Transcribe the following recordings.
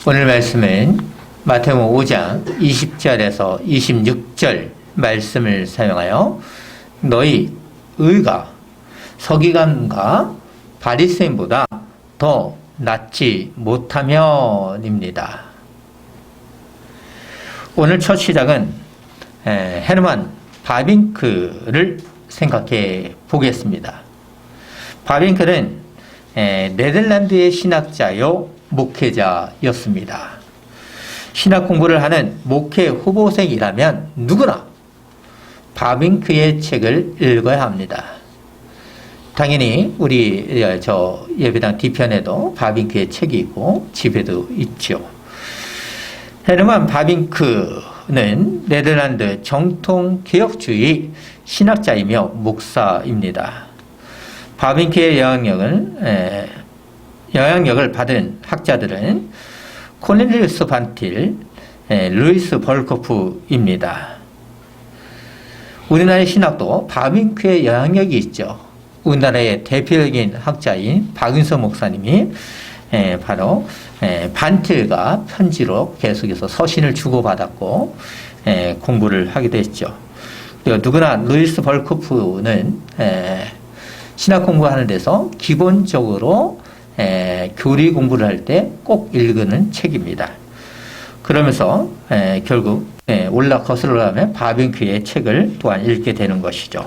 오늘 말씀은 마태복음 5장 20절에서 26절 말씀을 사용하여 너희 의가 서기관과 바리새인보다 더 낫지 못하면입니다. 오늘 첫 시작은 헤르만 바빙크를 생각해 보겠습니다. 바빙크는 네덜란드의 신학자요 목회자였습니다. 신학 공부를 하는 목회 후보생이라면 누구나 바빙크의 책을 읽어야 합니다. 당연히 우리 예배당 뒤편에도 바빙크의 책이 있고 집에도 있죠. 헤르만 바빙크는 네덜란드 정통 개혁주의 신학자이며 목사입니다. 바빙크의 영향력을 받은 학자들은 코넬리우스 반틸, 루이스 벌코프입니다. 우리나라의 신학도 바빙크의 영향력이 있죠. 우리나라의 대표적인 학자인 박윤서 목사님이 바로 반틸과 편지로 계속해서 서신을 주고받았고 공부를 하기도 했죠. 그리고 누구나 루이스 벌코프는 신학 공부하는 데서 기본적으로 교리 공부를 할 때 꼭 읽는 책입니다. 그러면서 결국 거슬러가면 바빙크의 책을 또한 읽게 되는 것이죠.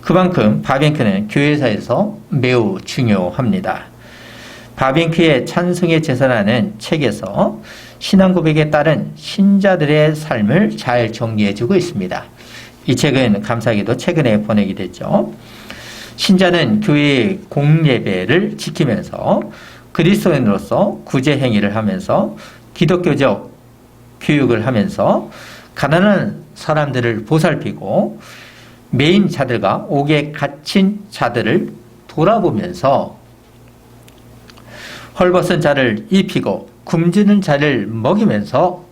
그만큼 바빙크는 교회사에서 매우 중요합니다. 바빙크의 찬송의 제사라는 책에서 신앙 고백에 따른 신자들의 삶을 잘 정리해주고 있습니다. 이 책은 감사하게도 최근에 번역이 됐죠. 신자는 교회의 공예배를 지키면서 그리스도인으로서 구제 행위를 하면서 기독교적 교육을 하면서 가난한 사람들을 보살피고 매인 자들과 옥에 갇힌 자들을 돌아보면서 헐벗은 자를 입히고 굶주린 자를 먹이면서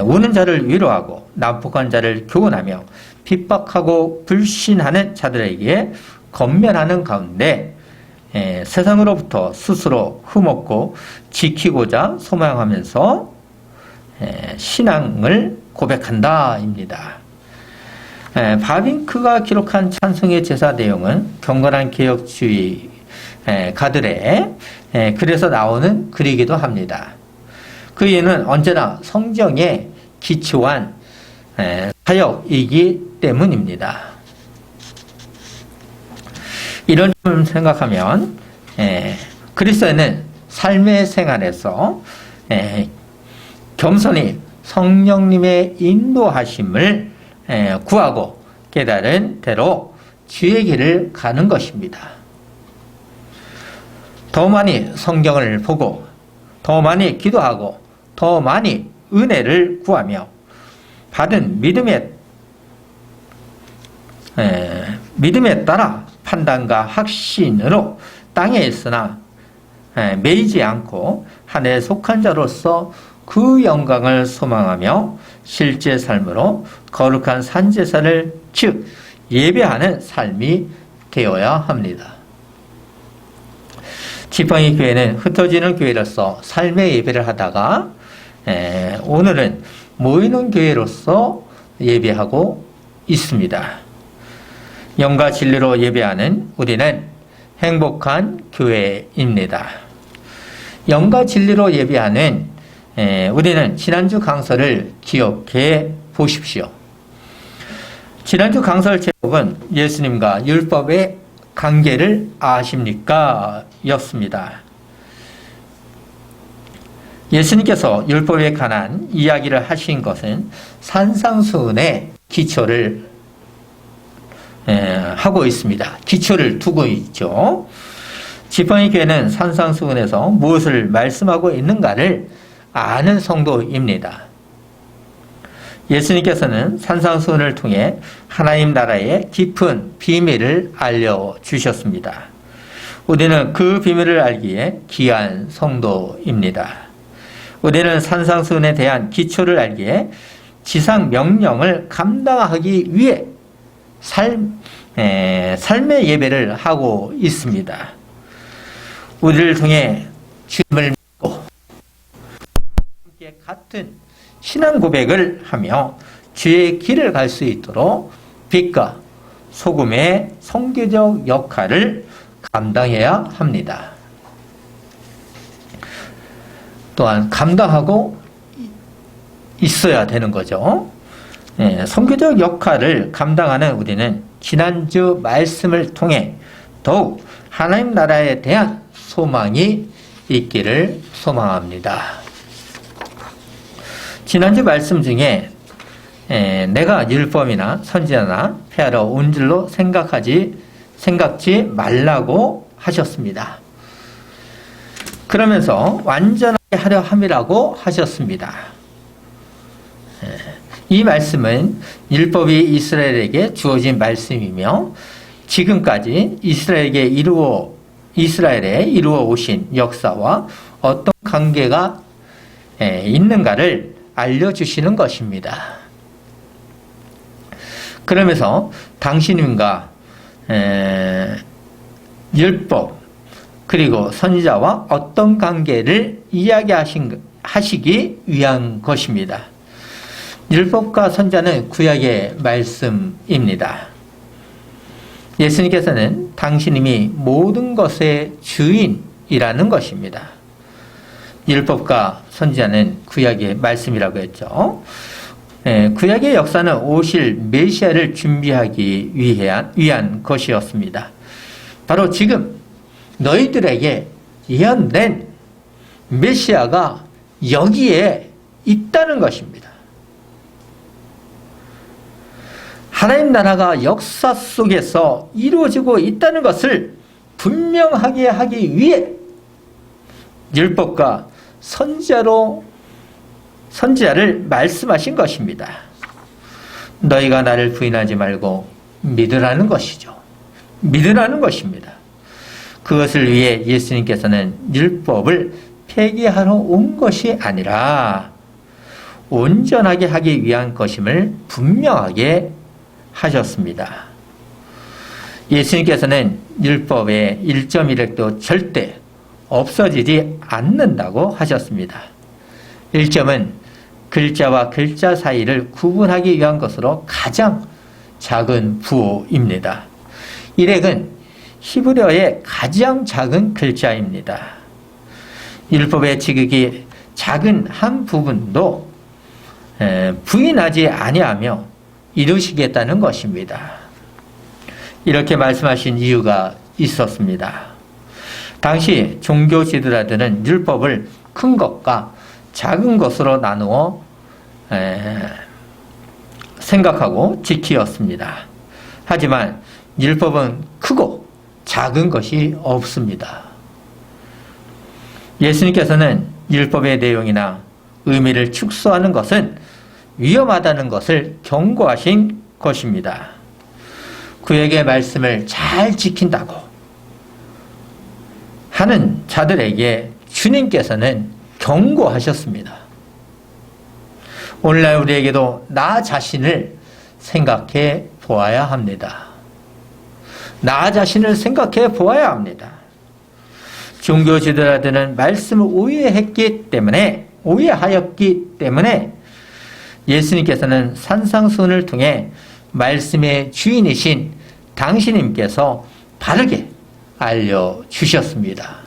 우는 자를 위로하고 난폭한 자를 교훈하며 핍박하고 불신하는 자들에게 건면하는 가운데 세상으로부터 스스로 흠없고 지키고자 소망하면서 신앙을 고백한다입니다. 바빙크가 기록한 찬송의 제사 내용은 경건한 개혁주의 가들의 글에서 나오는 글이기도 합니다. 그 이유는 언제나 성경에 기초한 사역이기 때문입니다. 이런 점 생각하면 그리스도인은 삶의 생활에서 겸손히 성령님의 인도하심을 구하고 깨달은 대로 주의 길을 가는 것입니다. 더 많이 성경을 보고 더 많이 기도하고 더 많이 은혜를 구하며 받은 믿음에 따라 판단과 확신으로 땅에 있으나 매이지 않고 하늘에 속한 자로서 그 영광을 소망하며 실제 삶으로 거룩한 산제사를 즉 예배하는 삶이 되어야 합니다. 지팡이 교회는 흩어지는 교회로서 삶의 예배를 하다가 오늘은 모이는 교회로서 예배하고 있습니다. 영과 진리로 예배하는 우리는 행복한 교회입니다. 영과 진리로 예배하는 우리는 지난주 강서를 기억해 보십시오. 지난주 강설 제목은 예수님과 율법의 관계를 아십니까? 였습니다. 예수님께서 율법에 관한 이야기를 하신 것은 산상수훈의 기초를 하고 있습니다. 기초를 두고 있죠. 지팡이 교회는 산상수훈에서 무엇을 말씀하고 있는가를 아는 성도입니다. 예수님께서는 산상수훈을 통해 하나님 나라의 깊은 비밀을 알려주셨습니다. 우리는 그 비밀을 알기에 귀한 성도입니다. 우리는 산상수훈에 대한 기초를 알기에 지상 명령을 감당하기 위해 삶의 예배를 하고 있습니다. 우리를 통해 주님을 믿고 함께 같은 신앙 고백을 하며 주의 길을 갈 수 있도록 빛과 소금의 선교적 역할을 감당해야 합니다. 또한 감당하고 있어야 되는 거죠. 선교적 역할을 감당하는 우리는 지난주 말씀을 통해 더욱 하나님 나라에 대한 소망이 있기를 소망합니다. 지난주 말씀 중에 내가 율법이나 선지자나 폐하러 온 줄로 생각지 말라고 하셨습니다. 그러면서 완전하게 하려 함이라고 하셨습니다. 이 말씀은 율법이 이스라엘에게 주어진 말씀이며 지금까지 이스라엘에 이루어 오신 역사와 어떤 관계가 있는가를 알려주시는 것입니다. 그러면서 당신과 율법 그리고 선지자와 어떤 관계를 이야기하시기 위한 것입니다. 율법과 선지자는 구약의 말씀입니다. 예수님께서는 당신님이 모든 것의 주인이라는 것입니다. 율법과 선지자는 구약의 말씀이라고 했죠. 구약의 역사는 오실 메시아를 준비하기 위한 것이었습니다. 바로 지금 너희들에게 예언된 메시아가 여기에 있다는 것입니다. 하나님 나라가 역사 속에서 이루어지고 있다는 것을 분명하게 하기 위해 율법과 선지자를 말씀하신 것입니다. 너희가 나를 부인하지 말고 믿으라는 것이죠. 믿으라는 것입니다. 그것을 위해 예수님께서는 율법을 폐기하러 온 것이 아니라 온전하게 하기 위한 것임을 분명하게 하셨습니다. 예수님께서는 율법의 1.1획도 절대 없어지지 않는다고 하셨습니다. 1점은 글자와 글자 사이를 구분하기 위한 것으로 가장 작은 부호입니다. 1획은 히브리어의 가장 작은 글자입니다. 율법의 지극히 작은 한 부분도 부인하지 아니하며 이루시겠다는 것입니다. 이렇게 말씀하신 이유가 있었습니다. 당시 종교 지도자들은 율법을 큰 것과 작은 것으로 나누어 생각하고 지키었습니다. 하지만 율법은 크고 작은 것이 없습니다. 예수님께서는 율법의 내용이나 의미를 축소하는 것은 위험하다는 것을 경고하신 것입니다. 구약의 말씀을 잘 지킨다고 하는 자들에게 주님께서는 경고하셨습니다. 오늘날 우리에게도 나 자신을 생각해 보아야 합니다. 나 자신을 생각해 보아야 합니다. 종교 지도자들은 말씀을 오해하였기 때문에 예수님께서는 산상수훈을 통해 말씀의 주인이신 당신님께서 바르게 알려주셨습니다.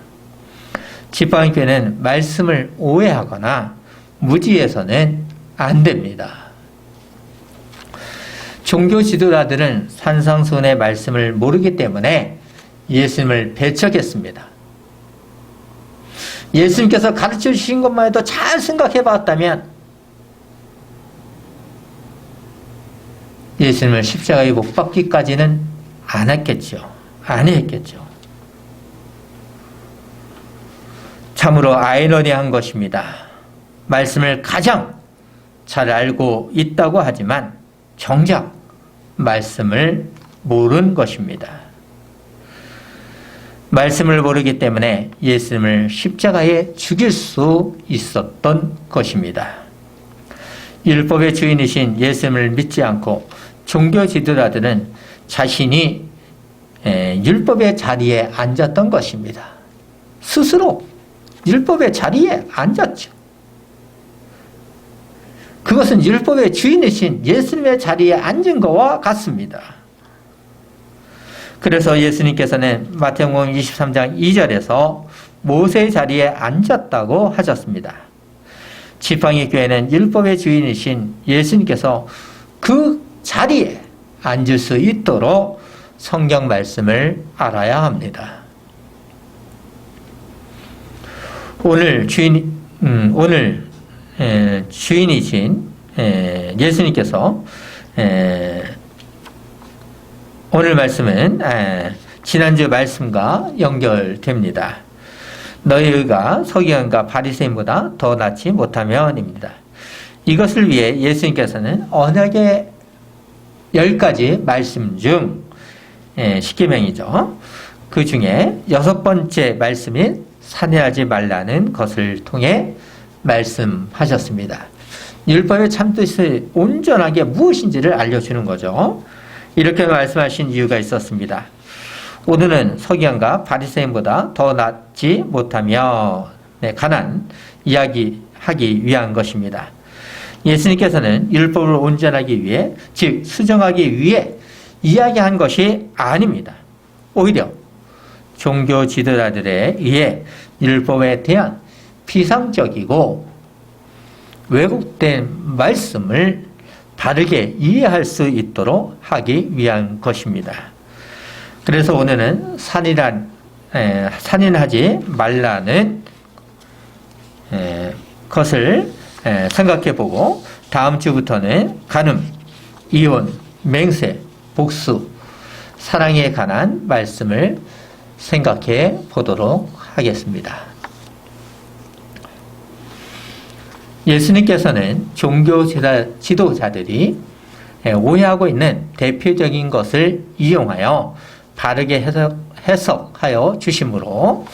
지팡이교회는 말씀을 오해하거나 무지해서는 안 됩니다. 종교 지도자들은 산상수훈의 말씀을 모르기 때문에 예수님을 배척했습니다. 예수님께서 가르쳐 주신 것만 해도 잘 생각해 봤다면 예수님을 십자가에 못 박기까지는 안 했겠죠. 참으로 아이러니한 것입니다. 말씀을 가장 잘 알고 있다고 하지만 정작 말씀을 모르는 것입니다. 말씀을 모르기 때문에 예수님을 십자가에 죽일 수 있었던 것입니다. 율법의 주인이신 예수님을 믿지 않고 종교 지도자들은 자신이 율법의 자리에 앉았던 것입니다. 스스로 율법의 자리에 앉았죠. 그것은 율법의 주인이신 예수님의 자리에 앉은 것과 같습니다. 그래서 예수님께서는 마태복음 23장 2절에서 모세의 자리에 앉았다고 하셨습니다. 지팡이 교회는 율법의 주인이신 예수님께서 그 자리에 앉을 수 있도록 성경 말씀을 알아야 합니다. 오늘 주인이신 예수님께서 오늘 말씀은 지난주 말씀과 연결됩니다. 너희 의가 서기관과 바리새인보다 더 낫지 못하면입니다. 이것을 위해 예수님께서는 언약의 10가지 말씀 중 10계명이죠. 그 중에 6번째 말씀인 살인하지 말라는 것을 통해 말씀하셨습니다. 율법의 참뜻이 온전하게 무엇인지를 알려주는 거죠. 이렇게 말씀하신 이유가 있었습니다. 오늘은 서기관과 바리새인보다 더 낫지 못하며 가난 이야기하기 위한 것입니다. 예수님께서는 율법을 온전하기 위해, 즉 수정하기 위해 이야기한 것이 아닙니다. 오히려 종교 지도자들에 의해 율법에 대한 피상적이고 왜곡된 말씀을 바르게 이해할 수 있도록 하기 위한 것입니다. 그래서 오늘은 살인하지 말라는 것을 생각해 보고, 다음 주부터는 간음, 이혼, 맹세, 복수, 사랑에 관한 말씀을 생각해 보도록 하겠습니다. 예수님께서는 종교 지도자들이 오해하고 있는 대표적인 것을 이용하여 바르게 해석하여 주심으로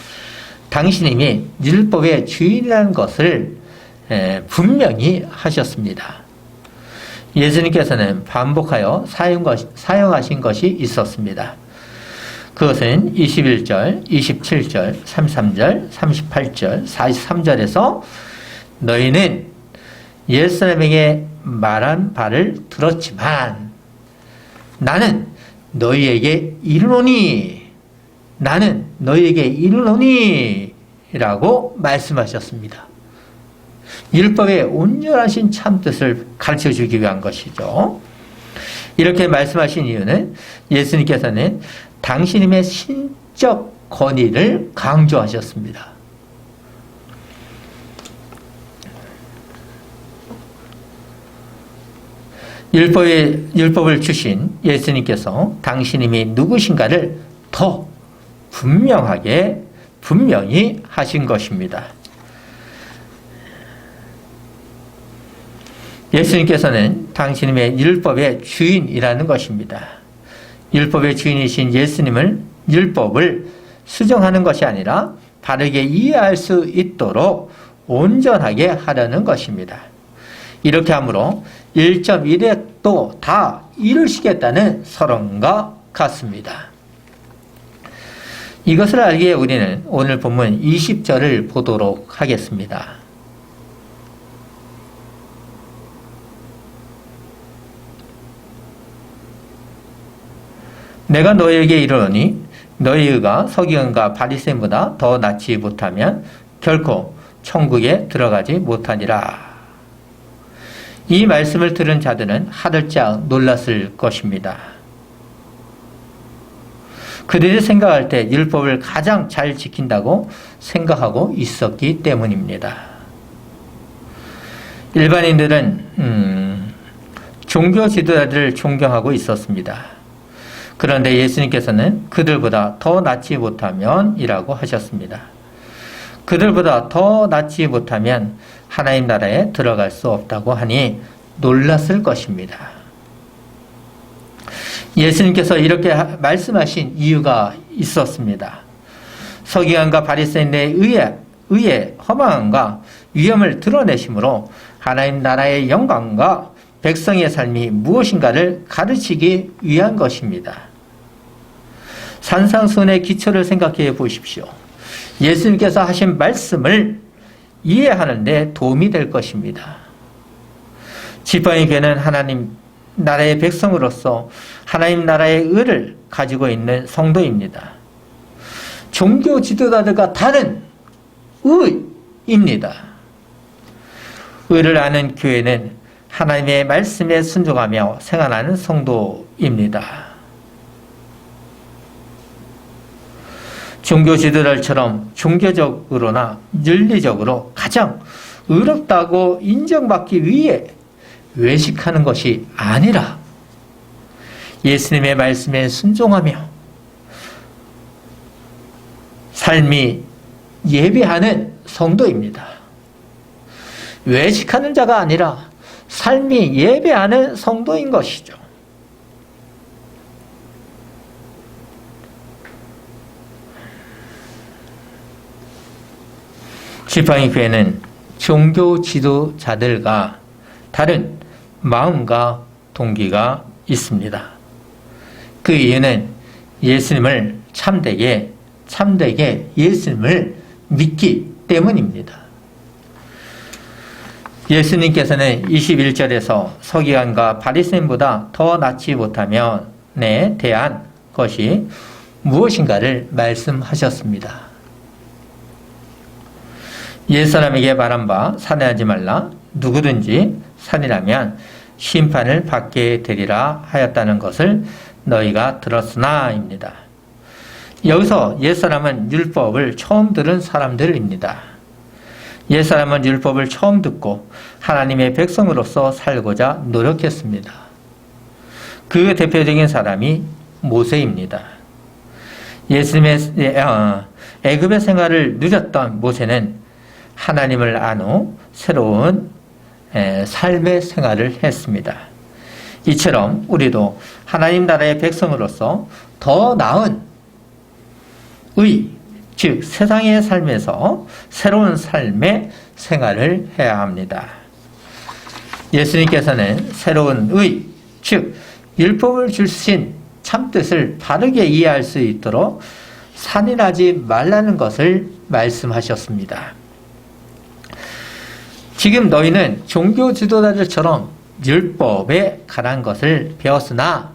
당신님이 율법의 주인이라는 것을 분명히 하셨습니다. 예수님께서는 반복하여 사용하신 것이 있었습니다. 그것은 21절, 27절, 33절, 38절, 43절에서 너희는 옛사람에게 말한 바를 들었지만 나는 너희에게 이르노니, 나는 너희에게 이르노니 라고 말씀하셨습니다. 율법의 온전하신 참뜻을 가르쳐주기 위한 것이죠. 이렇게 말씀하신 이유는 예수님께서는 당신님의 신적 권위를 강조하셨습니다. 율법을 주신 예수님께서 당신님이 누구신가를 더 분명히 하신 것입니다. 예수님께서는 당신님의 율법의 주인이라는 것입니다. 율법의 주인이신 예수님을 율법을 수정하는 것이 아니라 바르게 이해할 수 있도록 온전하게 하려는 것입니다. 이렇게 함으로 1.1획도 다 이루시겠다는 서론과 같습니다. 이것을 알기에 우리는 오늘 본문 20절을 보도록 하겠습니다. 내가 너희에게 이르노니 너희 의가 서기관과 바리새인보다 더 낫지 못하면 결코 천국에 들어가지 못하니라. 이 말씀을 들은 자들은 하들짝 놀랐을 것입니다. 그들이 생각할 때 율법을 가장 잘 지킨다고 생각하고 있었기 때문입니다. 일반인들은 종교 지도자들을 존경하고 있었습니다. 그런데 예수님께서는 그들보다 더 낫지 못하면 이라고 하셨습니다. 그들보다 더 낫지 못하면 하나님 나라에 들어갈 수 없다고 하니 놀랐을 것입니다. 예수님께서 이렇게 말씀하신 이유가 있었습니다. 서기관과 바리새인의 의의 허망함과 위험을 드러내심으로 하나님 나라의 영광과 백성의 삶이 무엇인가를 가르치기 위한 것입니다. 산상수훈의 기초를 생각해 보십시오. 예수님께서 하신 말씀을 이해하는 데 도움이 될 것입니다. 지팡이 교회는 하나님 나라의 백성으로서 하나님 나라의 의를 가지고 있는 성도입니다. 종교 지도자들과 다른 의입니다. 의를 아는 교회는 하나님의 말씀에 순종하며 생활하는 성도입니다. 종교 지도자들처럼 종교적으로나 윤리적으로 가장 의롭다고 인정받기 위해 외식하는 것이 아니라 예수님의 말씀에 순종하며 삶이 예배하는 성도입니다. 외식하는 자가 아니라 삶이 예배하는 성도인 것이죠. 지팡이 교회는 종교 지도자들과 다른 마음과 동기가 있습니다. 그 이유는 예수님을 참되게 예수님을 믿기 때문입니다. 예수님께서는 21절에서 서기관과 바리새인보다 더 낫지 못하면에 대한 것이 무엇인가를 말씀하셨습니다. 옛사람에게 말한 바 살인하지 말라. 누구든지 살인하면 심판을 받게 되리라 하였다는 것을 너희가 들었으나입니다. 여기서 옛사람은 율법을 처음 들은 사람들입니다. 옛사람은 율법을 처음 듣고 하나님의 백성으로서 살고자 노력했습니다. 그 대표적인 사람이 모세입니다. 예수님의 애굽의 생활을 누렸던 모세는 하나님을 안 후 새로운 삶의 생활을 했습니다. 이처럼 우리도 하나님 나라의 백성으로서 더 나은 의, 즉 세상의 삶에서 새로운 삶의 생활을 해야 합니다. 예수님께서는 새로운 의, 즉 율법을 주신 참뜻을 바르게 이해할 수 있도록 살인하지 말라는 것을 말씀하셨습니다. 지금 너희는 종교 지도자들처럼 율법에 관한 것을 배웠으나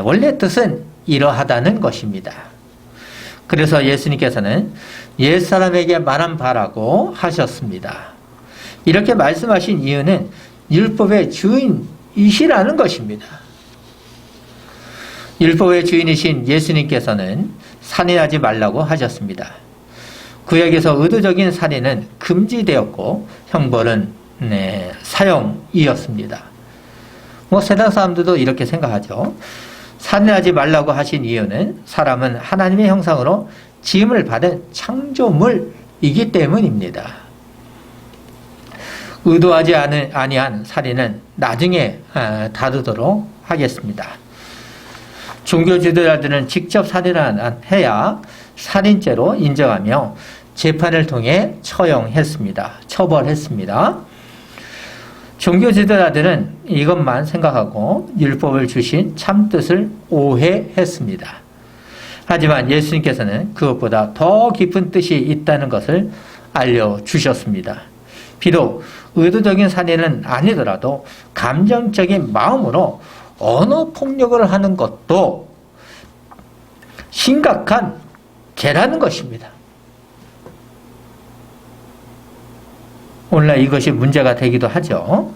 원래 뜻은 이러하다는 것입니다. 그래서 예수님께서는 옛사람에게 말한 바라고 하셨습니다. 이렇게 말씀하신 이유는 율법의 주인이시라는 것입니다. 율법의 주인이신 예수님께서는 살인하지 말라고 하셨습니다. 구약에서 의도적인 살인은 금지되었고 형벌은 사형이었습니다. 세상 사람들도 이렇게 생각하죠. 살인하지 말라고 하신 이유는 사람은 하나님의 형상으로 지음을 받은 창조물이기 때문입니다. 의도하지 아니한 살인은 나중에 다루도록 하겠습니다. 종교 지도자들은 직접 살인을 해야 살인죄로 인정하며 재판을 통해 처벌했습니다. 종교 지도자들은 이것만 생각하고 율법을 주신 참뜻을 오해했습니다. 하지만 예수님께서는 그것보다 더 깊은 뜻이 있다는 것을 알려주셨습니다. 비록 의도적인 살인은 아니더라도 감정적인 마음으로 언어 폭력을 하는 것도 심각한 죄라는 것입니다. 오늘날 이것이 문제가 되기도 하죠.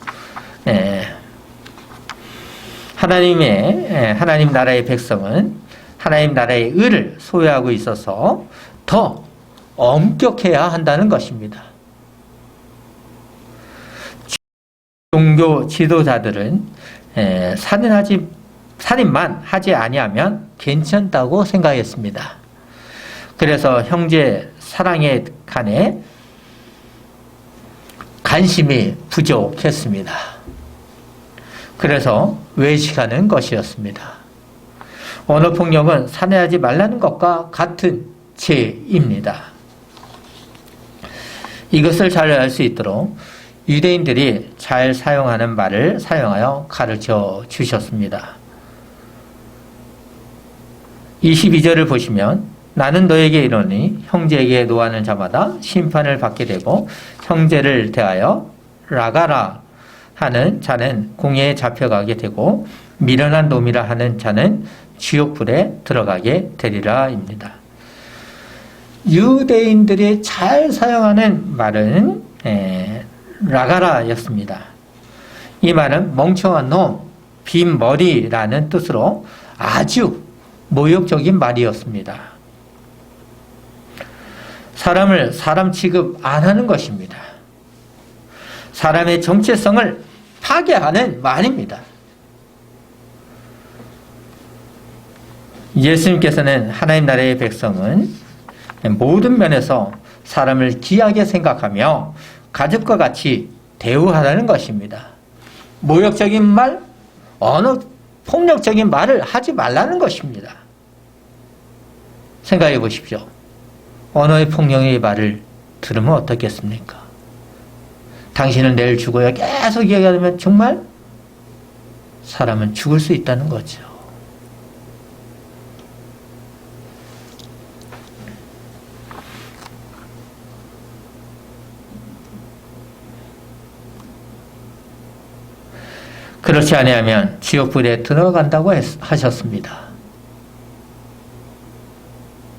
하나님 나라의 백성은 하나님 나라의 의를 소유하고 있어서 더 엄격해야 한다는 것입니다. 종교 지도자들은 살인만 하지 아니하면 괜찮다고 생각했습니다. 그래서 형제 사랑에 관해 관심이 부족했습니다. 그래서 외식하는 것이었습니다. 언어폭력은 살인하지 말라는 것과 같은 죄입니다. 이것을 잘 알 수 있도록 유대인들이 잘 사용하는 말을 사용하여 가르쳐 주셨습니다. 22절을 보시면 나는 너에게 이르노니 형제에게 노하는 자마다 심판을 받게 되고 형제를 대하여 라가라 하는 자는 공회에 잡혀가게 되고 미련한 놈이라 하는 자는 지옥불에 들어가게 되리라입니다. 유대인들이 잘 사용하는 말은 라가라였습니다. 이 말은 멍청한 놈, 빈 머리라는 뜻으로 아주 모욕적인 말이었습니다. 사람을 사람 취급 안 하는 것입니다. 사람의 정체성을 파괴하는 말입니다. 예수님께서는 하나님 나라의 백성은 모든 면에서 사람을 귀하게 생각하며 가족과 같이 대우하라는 것입니다. 모욕적인 말, 어느 폭력적인 말을 하지 말라는 것입니다. 생각해 보십시오. 언어의 폭력의 말을 들으면 어떻겠습니까? 당신은 내일 죽어야 계속 이야기하면 정말 사람은 죽을 수 있다는 거죠. 그렇지 아니하면 지옥불에 들어간다고 하셨습니다.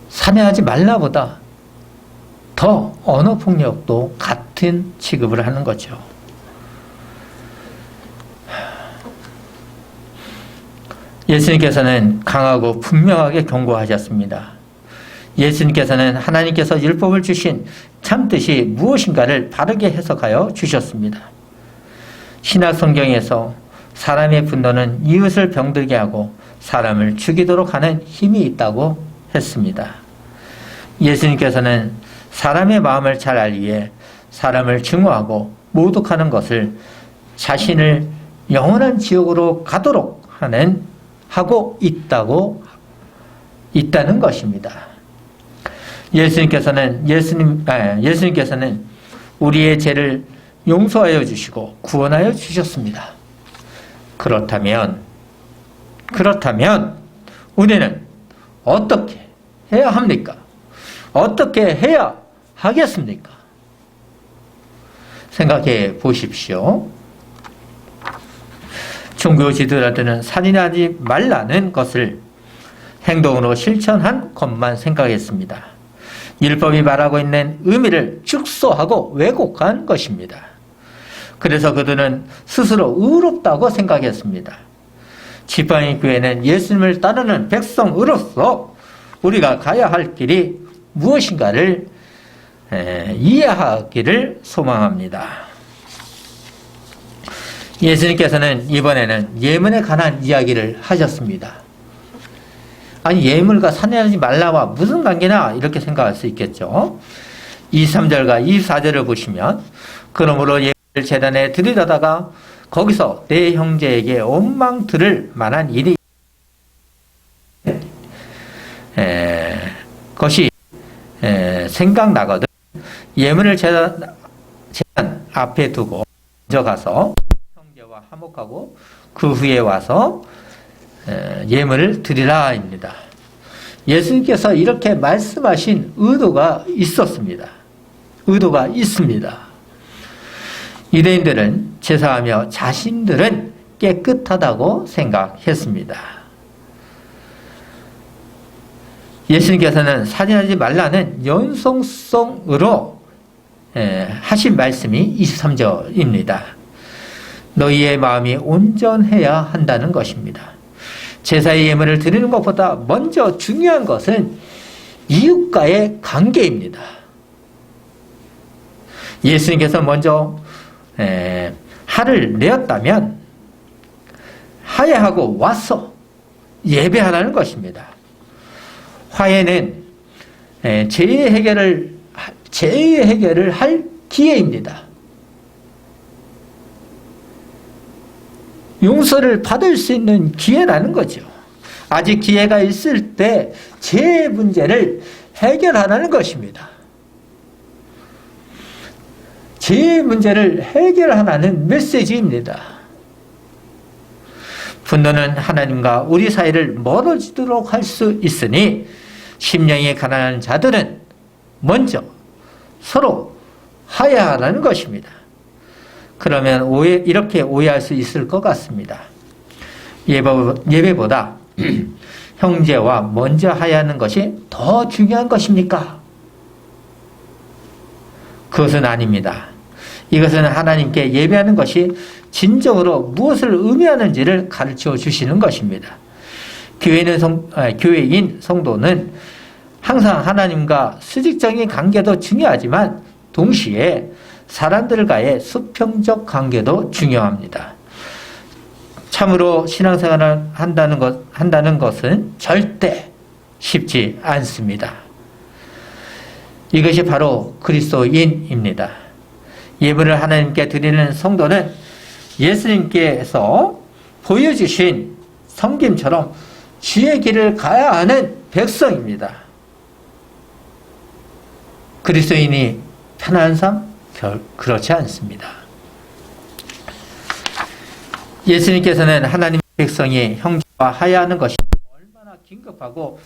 살해하지 말라보다 더 언어폭력도 같은 취급을 하는 거죠. 예수님께서는 강하고 분명하게 경고하셨습니다. 예수님께서는 하나님께서 율법을 주신 참뜻이 무엇인가를 바르게 해석하여 주셨습니다. 신약 성경에서 사람의 분노는 이웃을 병들게 하고 사람을 죽이도록 하는 힘이 있다고 했습니다. 예수님께서는 사람의 마음을 잘 알기 위해 사람을 증오하고 모독하는 것을 자신을 영원한 지옥으로 가도록 하고 있다는 것입니다. 예수님께서는 우리의 죄를 용서하여 주시고 구원하여 주셨습니다. 그렇다면 우리는 어떻게 해야 합니까? 어떻게 해야 하겠습니까? 생각해 보십시오. 종교 지도자들은 살인하지 말라는 것을 행동으로 실천한 것만 생각했습니다. 율법이 말하고 있는 의미를 축소하고 왜곡한 것입니다. 그래서 그들은 스스로 의롭다고 생각했습니다. 지팡이 교회는 예수님을 따르는 백성으로서 우리가 가야 할 길이 무엇인가를 이해하기를 소망합니다. 예수님께서는 이번에는 예문에 관한 이야기를 하셨습니다. 아니, 예물과 살인하지 말라와 무슨 관계나 이렇게 생각할 수 있겠죠. 23절과 24절을 보시면 그러므로 예물을 제단에 들이다가 거기서 내 형제에게 원망 들을 만한 일이 것이 생각나거든 예물을 제단 앞에 두고 먼저 가서 형제와 화목하고 그 후에 와서 예물을 드리라입니다. 예수님께서 이렇게 말씀하신 의도가 있습니다. 유대인들은 제사하며 자신들은 깨끗하다고 생각했습니다. 예수님께서는 살인하지 말라는 연속성으로 하신 말씀이 23절입니다. 너희의 마음이 온전해야 한다는 것입니다. 제사의 예물을 드리는 것보다 먼저 중요한 것은 이웃과의 관계입니다. 예수님께서 먼저 화를 내었다면 화해하고 와서 예배하라는 것입니다. 화해는 죄의 해결을 할 기회입니다. 용서를 받을 수 있는 기회라는 거죠. 아직 기회가 있을 때 죄의 문제를 해결하라는 것입니다. 죄의 문제를 해결하라는 메시지입니다. 분노는 하나님과 우리 사이를 멀어지도록 할 수 있으니 심령이 가난한 자들은 먼저 서로 화해하라는 것입니다. 그러면 이렇게 오해할 수 있을 것 같습니다. 예배보다 형제와 먼저 하야하는 것이 더 중요한 것입니까? 그것은 아닙니다. 이것은 하나님께 예배하는 것이 진정으로 무엇을 의미하는지를 가르쳐 주시는 것입니다. 교회인 성도는 항상 하나님과 수직적인 관계도 중요하지만 동시에 사람들과의 수평적 관계도 중요합니다. 참으로 신앙생활을 한다는 것은 절대 쉽지 않습니다. 이것이 바로 그리스도인입니다. 예배를 하나님께 드리는 성도는 예수님께서 보여주신 섬김처럼 주의 길을 가야 하는 백성입니다. 그리스도인이 편안한 삶? 그렇지 않습니다. 예수님께서는 하나님의 백성이 형제와 하야하는 것이 얼마나 긴급하고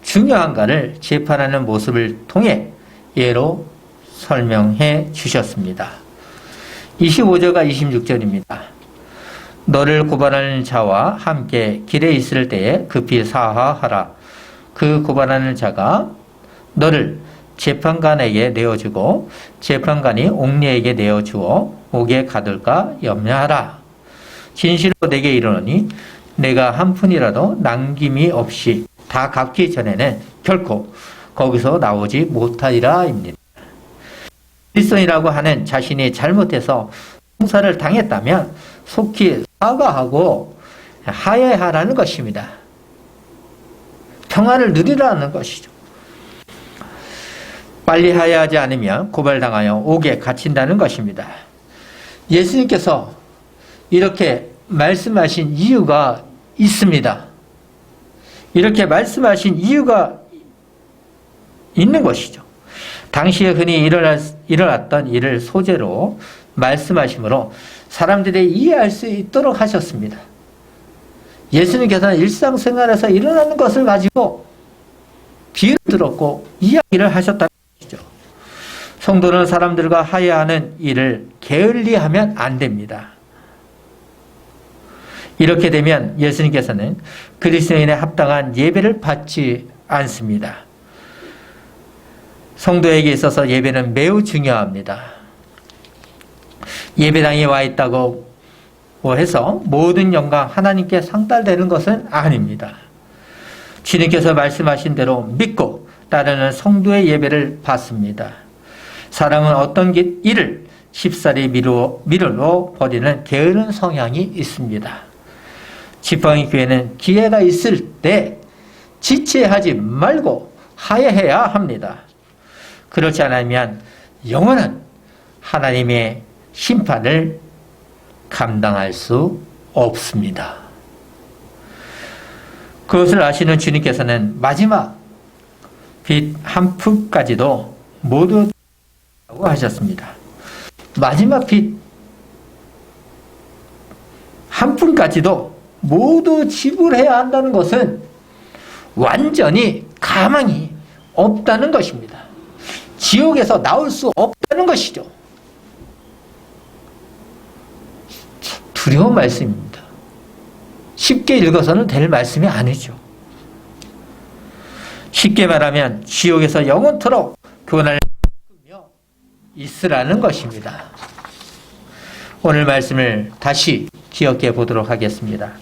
중요한가를 재판하는 모습을 통해 예로 설명해 주셨습니다. 25절과 26절입니다. 너를 고발하는 자와 함께 길에 있을 때에 급히 사하하라. 그 고발하는 자가 너를 재판관에게 내어주고 재판관이 옥리에게 내어주어 옥에 가둘까 염려하라. 진실로 내게 이르노니 내가 한 푼이라도 남김이 없이 다 갚기 전에는 결코 거기서 나오지 못하리라 입니다. 그리스도인이라고 하는 자신이 잘못해서 형사를 당했다면 속히 사과하고 하야하라는 것입니다. 평화를 누리라는 것이죠. 빨리 하야하지 않으면 고발당하여 옥에 갇힌다는 것입니다. 예수님께서 이렇게 말씀하신 이유가 있습니다. 이렇게 말씀하신 이유가 있는 것이죠. 당시에 흔히 일어났던 일을 소재로 말씀하시므로 사람들이 이해할 수 있도록 하셨습니다. 예수님께서는 일상생활에서 일어나는 것을 가지고 비유를 들었고 이야기를 하셨다는 것이죠. 성도는 사람들과 하야하는 일을 게을리하면 안 됩니다. 이렇게 되면 예수님께서는 그리스도인에 합당한 예배를 받지 않습니다. 성도에게 있어서 예배는 매우 중요합니다. 예배당에 와 있다고 해서 모든 영광 하나님께 상달되는 것은 아닙니다. 주님께서 말씀하신 대로 믿고 따르는 성도의 예배를 받습니다. 사람은 어떤 일을 쉽사리 미루어 버리는 게으른 성향이 있습니다. 지팡이 교회는 기회가 있을 때 지체하지 말고 하야해야 합니다. 그렇지 않으면 영원한 하나님의 심판을 감당할 수 없습니다. 그것을 아시는 주님께서는 마지막 빚 한 푼까지도 모두 하고 하셨습니다. 마지막 빚 한 푼까지도 모두 지불해야 한다는 것은 완전히 가망이 없다는 것입니다. 지옥에서 나올 수 없다는 것이죠. 두려운 말씀입니다. 쉽게 읽어서는 될 말씀이 아니죠. 쉽게 말하면 지옥에서 영원토록 교훈을 겪으며 있으라는 것입니다. 오늘 말씀을 다시 기억해 보도록 하겠습니다.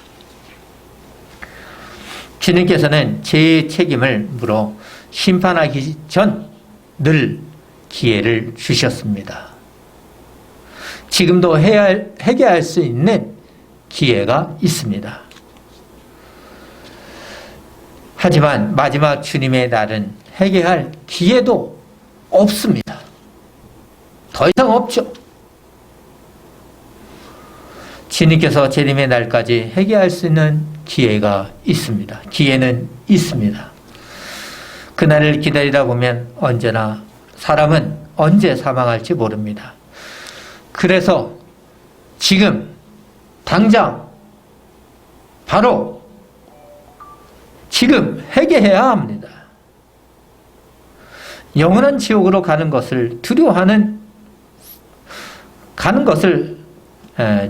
주님께서는 제 책임을 물어 심판하기 전 늘 기회를 주셨습니다. 지금도 회개할 수 있는 기회가 있습니다. 하지만 마지막 주님의 날은 회개할 기회도 없습니다. 더 이상 없죠. 주님께서 재림의 날까지 회개할 수 있는 기회가 있습니다. 기회는 있습니다. 그날을 기다리다 보면 언제나 사람은 언제 사망할지 모릅니다. 그래서 지금 당장 바로 지금 회개해야 합니다. 영원한 지옥으로 가는 것을 두려워하는 가는 것을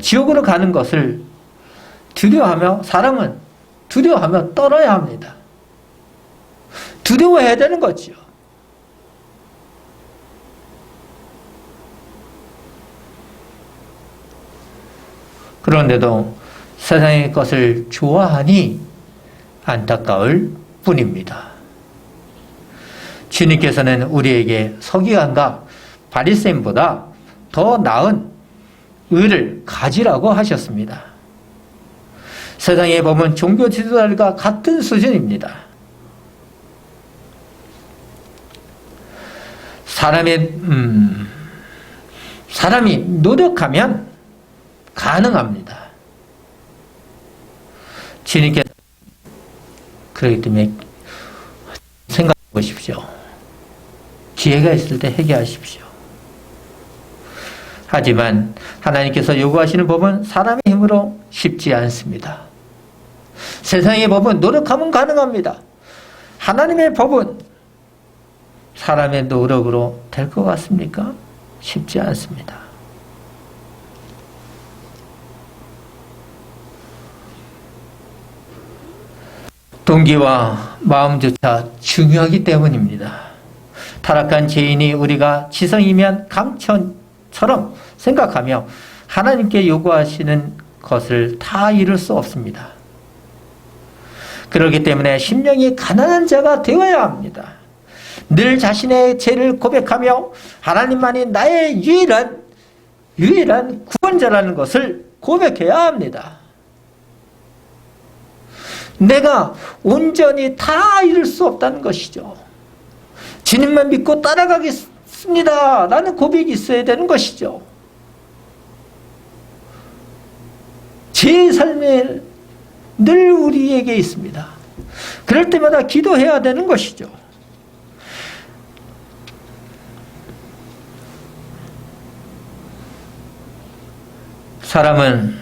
지옥으로 가는 것을 두려워하며 사람은 두려워하며 떨어야 합니다. 두려워해야 되는 거죠. 그런데도 세상의 것을 좋아하니 안타까울 뿐입니다. 주님께서는 우리에게 서기관과 바리새인보다 더 나은 의를 가지라고 하셨습니다. 세상의 법은 종교 지도자들과 같은 수준입니다. 사람이 노력하면 가능합니다. 주님께서 그렇기 때문에 생각해 보십시오. 기회가 있을 때 회개하십시오. 하지만 하나님께서 요구하시는 법은 사람의 힘으로 쉽지 않습니다. 세상의 법은 노력하면 가능합니다. 하나님의 법은 사람의 노력으로 될 것 같습니까? 쉽지 않습니다. 동기와 마음조차 중요하기 때문입니다. 타락한 죄인이 우리가 지성이면 감천처럼 생각하며 하나님께 요구하시는 것을 다 이룰 수 없습니다. 그렇기 때문에 심령이 가난한 자가 되어야 합니다. 늘 자신의 죄를 고백하며 하나님만이 나의 유일한 구원자라는 것을 고백해야 합니다. 내가 온전히 다 이룰 수 없다는 것이죠. 주님만 믿고 따라가겠습니다 라는 고백이 있어야 되는 것이죠. 제 삶에 늘 우리에게 있습니다. 그럴 때마다 기도해야 되는 것이죠. 사람은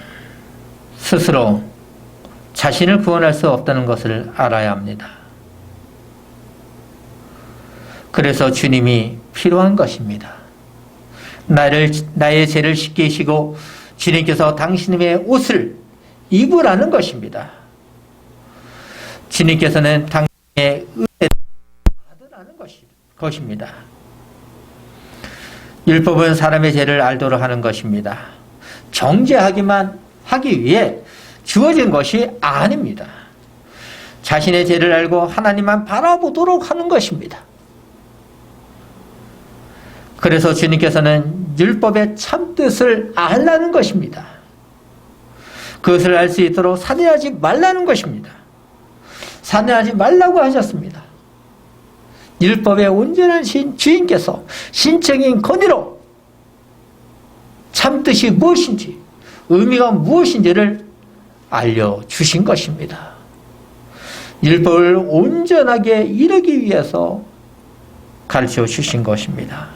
스스로 자신을 구원할 수 없다는 것을 알아야 합니다. 그래서 주님이 필요한 것입니다. 나의 죄를 씻기시고 주님께서 당신의 옷을 입으라는 것입니다. 주님께서는 당신의 은혜를 받으라는 것입니다. 율법은 사람의 죄를 알도록 하는 것입니다. 정죄하기만 하기 위해 주어진 것이 아닙니다. 자신의 죄를 알고 하나님만 바라보도록 하는 것입니다. 그래서 주님께서는 율법의 참뜻을 알라는 것입니다. 그것을 알 수 있도록 살인하지 말라는 것입니다. 살인하지 말라고 하셨습니다. 율법의 온전한 주인께서 신적인 권위로 참뜻이 무엇인지, 의미가 무엇인지를 알려주신 것입니다. 율법을 온전하게 이루기 위해서 가르쳐 주신 것입니다.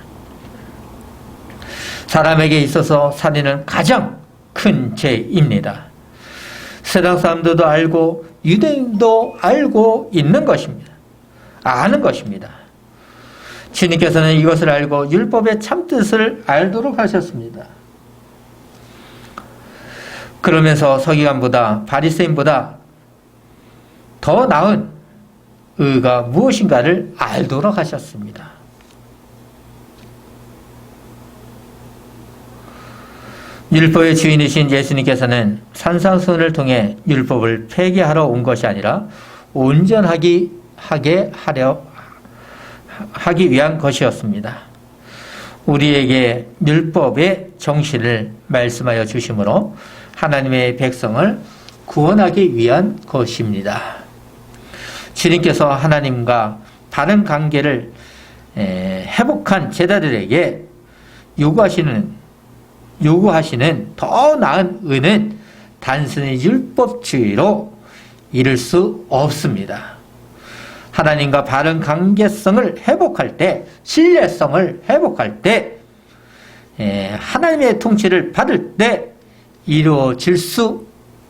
사람에게 있어서 살인은 가장 큰 죄입니다. 세상 사람들도 알고 유대인도 알고 있는 것입니다. 아는 것입니다. 주님께서는 이것을 알고 율법의 참뜻을 알도록 하셨습니다. 그러면서 서기관보다 바리새인보다 더 나은 의가 무엇인가를 알도록 하셨습니다. 율법의 주인이신 예수님께서는 산상수훈을 통해 율법을 폐기하러 온 것이 아니라 온전하게 하기 위한 것이었습니다. 우리에게 율법의 정신을 말씀하여 주심으로 하나님의 백성을 구원하기 위한 것입니다. 주님께서 하나님과 바른 관계를 회복한 제자들에게 요구하시는 더 나은 의는 단순히 율법주의로 이룰 수 없습니다. 하나님과 바른 관계성을 회복할 때, 신뢰성을 회복할 때, 하나님의 통치를 받을 때 이루어질 수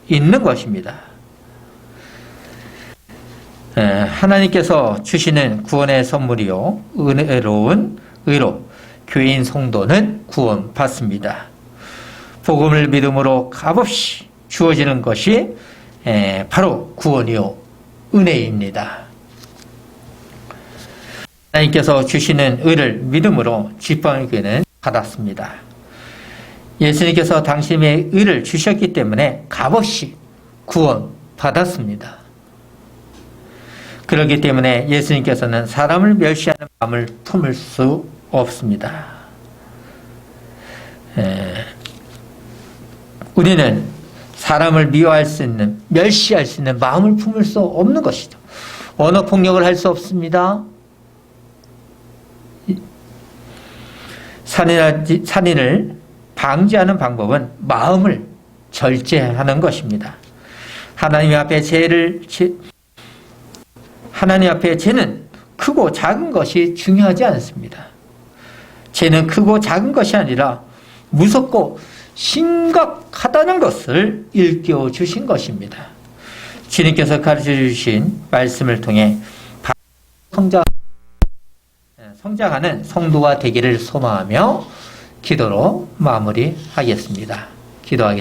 있는 것입니다. 하나님께서 주시는 구원의 선물이요, 은혜로운 의로 교인 성도는 구원받습니다. 복음을 믿음으로 값없이 주어지는 것이 바로 구원이요 은혜입니다. 하나님께서 주시는 의를 믿음으로 지팡이교회는 받았습니다. 예수님께서 당신의 의를 주셨기 때문에 값없이 구원 받았습니다. 그렇기 때문에 예수님께서는 사람을 멸시하는 마음을 품을 수 없습니다. 우리는 사람을 미워할 수 있는, 멸시할 수 있는 마음을 품을 수 없는 것이죠. 언어폭력을 할 수 없습니다. 살인을 방지하는 방법은 마음을 절제하는 것입니다. 하나님 앞에 죄는 크고 작은 것이 중요하지 않습니다. 죄는 크고 작은 것이 아니라 무섭고 심각하다는 것을 일깨워 주신 것입니다. 주님께서 가르쳐 주신 말씀을 통해 성장하는 성도가 되기를 소망하며 기도로 마무리하겠습니다. 기도하겠습니다.